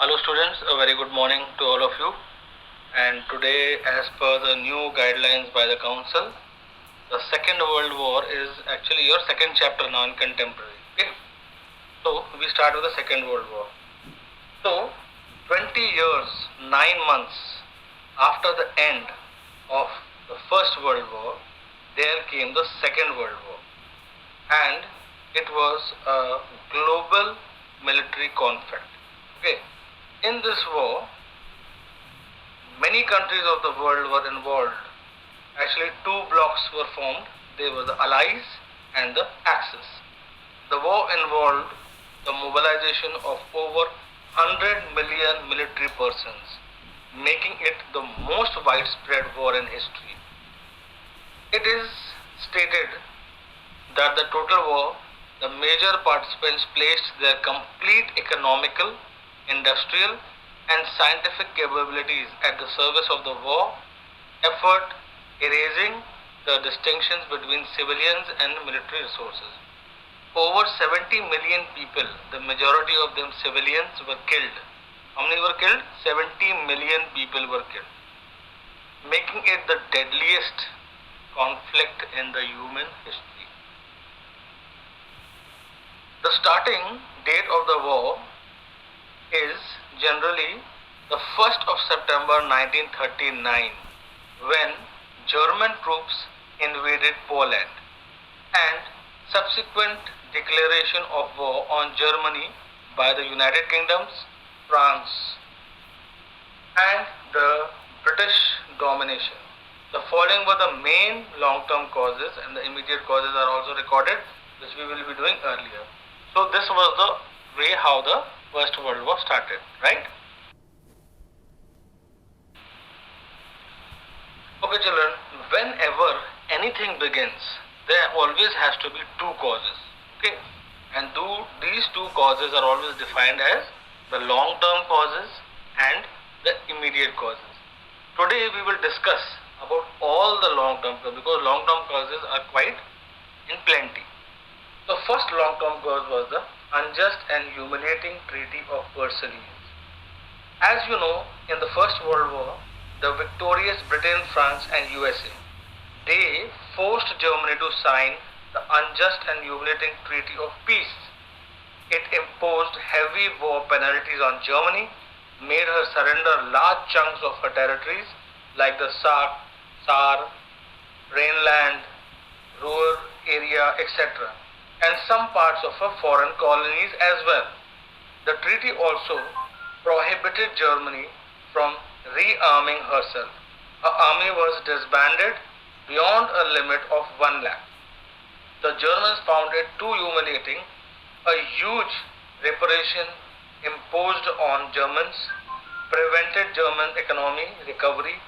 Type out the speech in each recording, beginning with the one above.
Hello students, a very good morning to all of you. And today, as per the new guidelines by the council, the Second World War is actually your second chapter now in contemporary. Okay, so we start with the Second World War. So, 20 years, 9 months after the end of the First World War, there came the Second World War, and it was a global military conflict. Okay, in this war, many countries of the world were involved. Actually, two blocks were formed. They were the Allies and the Axis. The war involved the mobilization of over 100 million military persons, making it the most widespread war in history. It is stated that the total war, the major participants placed their complete economical, industrial, and scientific capabilities at the service of the war effort, erasing the distinctions between civilians and military resources. Over 70 million people, the majority of them civilians, were killed. How many were killed? 70 million people were killed, making it the deadliest conflict in the human history. The starting date of the war is generally the 1st of September 1939, when German troops invaded Poland, and subsequent declaration of war on Germany by the United Kingdoms, France, and the British domination. The following were the main long-term causes, and the immediate causes are also recorded, which we will be doing earlier. So this was the way how the First World War started, right? Okay children, whenever anything begins, there always has to be two causes. Okay, and these two causes are always defined as the long-term causes and the immediate causes. Today we will discuss about all the long-term causes, because long-term causes are quite in plenty. The first long-term cause was the unjust and humiliating Treaty of Versailles. As you know, in the First World War, the victorious Britain, France, and USA, they forced Germany to sign the unjust and humiliating Treaty of Peace. It imposed heavy war penalties on Germany, made her surrender large chunks of her territories like the Saar, Rhineland, Ruhr area, etc., and some parts of her foreign colonies as well. The treaty also prohibited Germany from rearming herself. Her army was disbanded beyond a limit of 1 lakh. The Germans found it too humiliating. A huge reparation imposed on Germans prevented German economy recovery.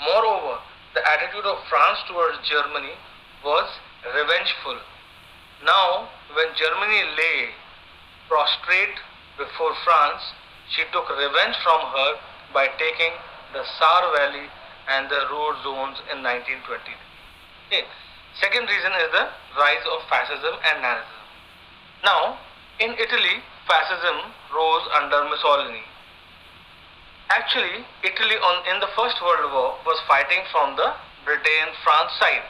Moreover, the attitude of France towards Germany was revengeful. Now, when Germany lay prostrate before France, she took revenge from her by taking the Saar Valley and the Ruhr zones in 1920. Okay. Second reason is the rise of fascism and Nazism. Now, in Italy, fascism rose under Mussolini. Actually, Italy in the First World War was fighting from the Britain-France side,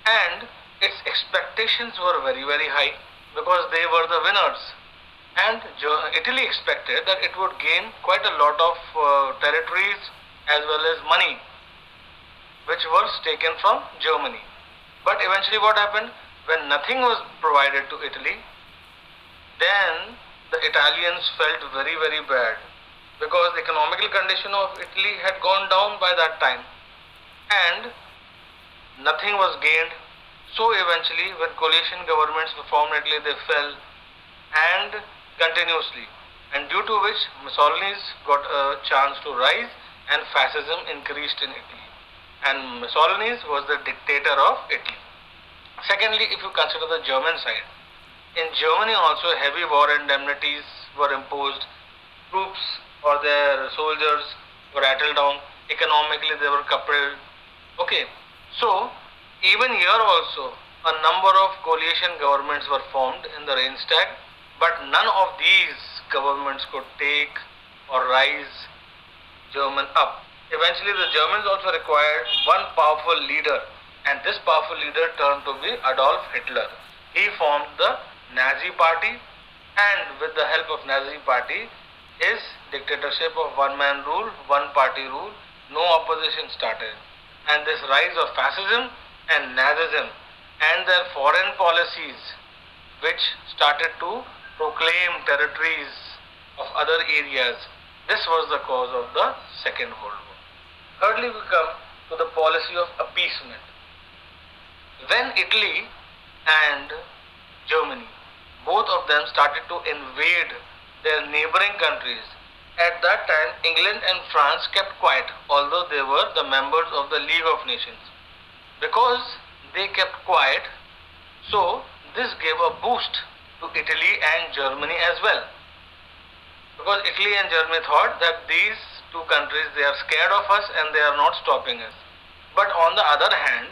and its expectations were very, very high because they were the winners. And Italy expected that it would gain quite a lot of territories as well as money, which was taken from Germany. But eventually what happened? When nothing was provided to Italy, then the Italians felt very, very bad, because the economical condition of Italy had gone down by that time, and nothing was gained. So eventually, when coalition governments were formed in Italy, they fell, and continuously, and due to which Mussolini's got a chance to rise and fascism increased in Italy, and Mussolini was the dictator of Italy. Secondly, if you consider the German side, in Germany also heavy war indemnities were imposed. Troops or their soldiers were rattled down. Economically, they were crippled. Okay, so even here also a number of coalition governments were formed in the Reichstag, but none of these governments could take or rise German up. Eventually the Germans also required one powerful leader, and this powerful leader turned to be Adolf Hitler. He formed the Nazi party, and with the help of Nazi party, his dictatorship of one man rule, one party rule, no opposition started. And this rise of fascism and Nazism and their foreign policies, which started to proclaim territories of other areas, this was the cause of the Second World War. Thirdly, we come to the policy of appeasement. When Italy and Germany, both of them started to invade their neighboring countries, at that time England and France kept quiet, although they were the members of the League of Nations. Because they kept quiet, so this gave a boost to Italy and Germany as well. Because Italy and Germany thought that these two countries, they are scared of us and they are not stopping us. But on the other hand,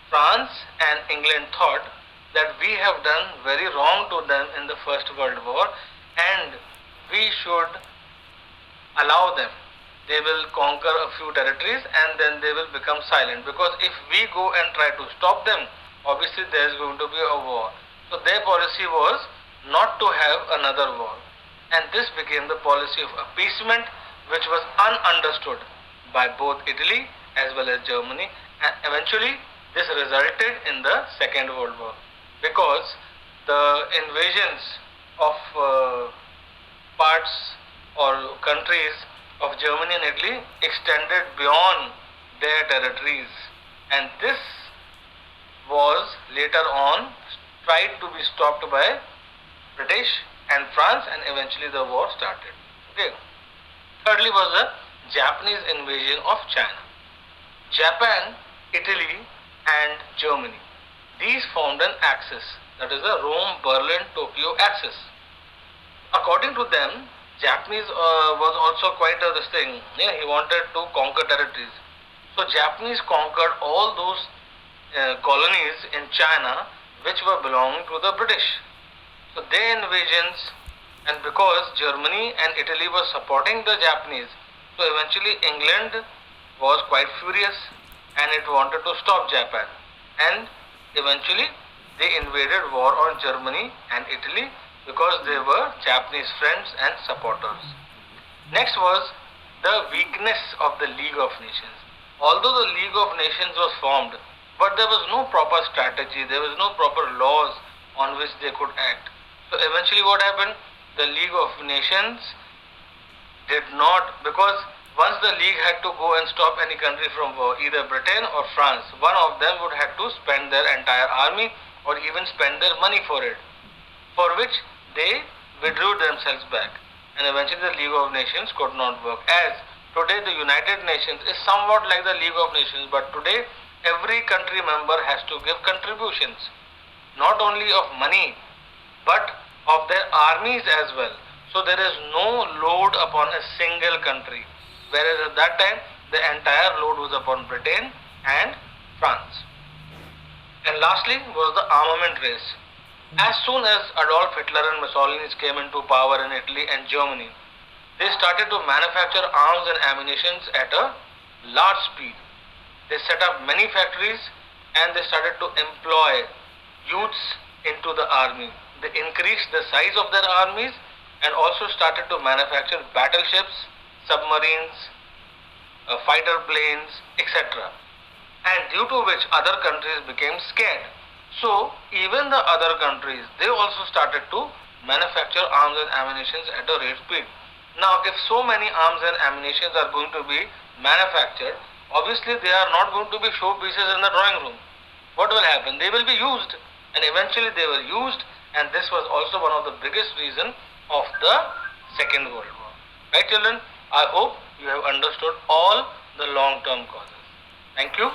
France and England thought that we have done very wrong to them in the First World War and we should allow them. They will conquer a few territories and then they will become silent, because if we go and try to stop them, obviously there is going to be a war. So their policy was not to have another war, and this became the policy of appeasement, which was ununderstood by both Italy as well as Germany, and eventually this resulted in the Second World War, because the invasions of parts or countries of Germany and Italy extended beyond their territories, and this was later on tried to be stopped by British and France, and eventually the war started. Okay. Thirdly was the Japanese invasion of China. Japan, Italy and Germany, these formed an axis, that is the Rome-Berlin-Tokyo axis. According to them, Japanese was also quite this thing. Yeah, he wanted to conquer territories. So Japanese conquered all those colonies in China which were belonging to the British. So their invasions, and because Germany and Italy were supporting the Japanese, so eventually England was quite furious and it wanted to stop Japan, and eventually they invaded war on Germany and Italy because they were Japanese friends and supporters. Next was the weakness of the League of Nations. Although the League of Nations was formed, but there was no proper strategy, there was no proper laws on which they could act. So eventually what happened? The League of Nations did not, because once the League had to go and stop any country from war, either Britain or France, one of them would have to spend their entire army or even spend their money for it, for which they withdrew themselves back, and eventually the League of Nations could not work. As today the United Nations is somewhat like the League of Nations, but today every country member has to give contributions, not only of money but of their armies as well. So there is no load upon a single country, whereas at that time the entire load was upon Britain and France. And lastly was the armament race. As soon as Adolf Hitler and Mussolini came into power in Italy and Germany, they started to manufacture arms and ammunition at a large speed. They set up many factories and they started to employ youths into the army. They increased the size of their armies and also started to manufacture battleships, submarines, fighter planes, etc. And due to which other countries became scared. So even the other countries, they also started to manufacture arms and ammunition at a rate speed. Now if so many arms and ammunition are going to be manufactured, obviously they are not going to be showpieces in the drawing room. What will happen? They will be used, and eventually they were used, and this was also one of the biggest reasons of the Second World War. Right children? I hope you have understood all the long-term causes. Thank you.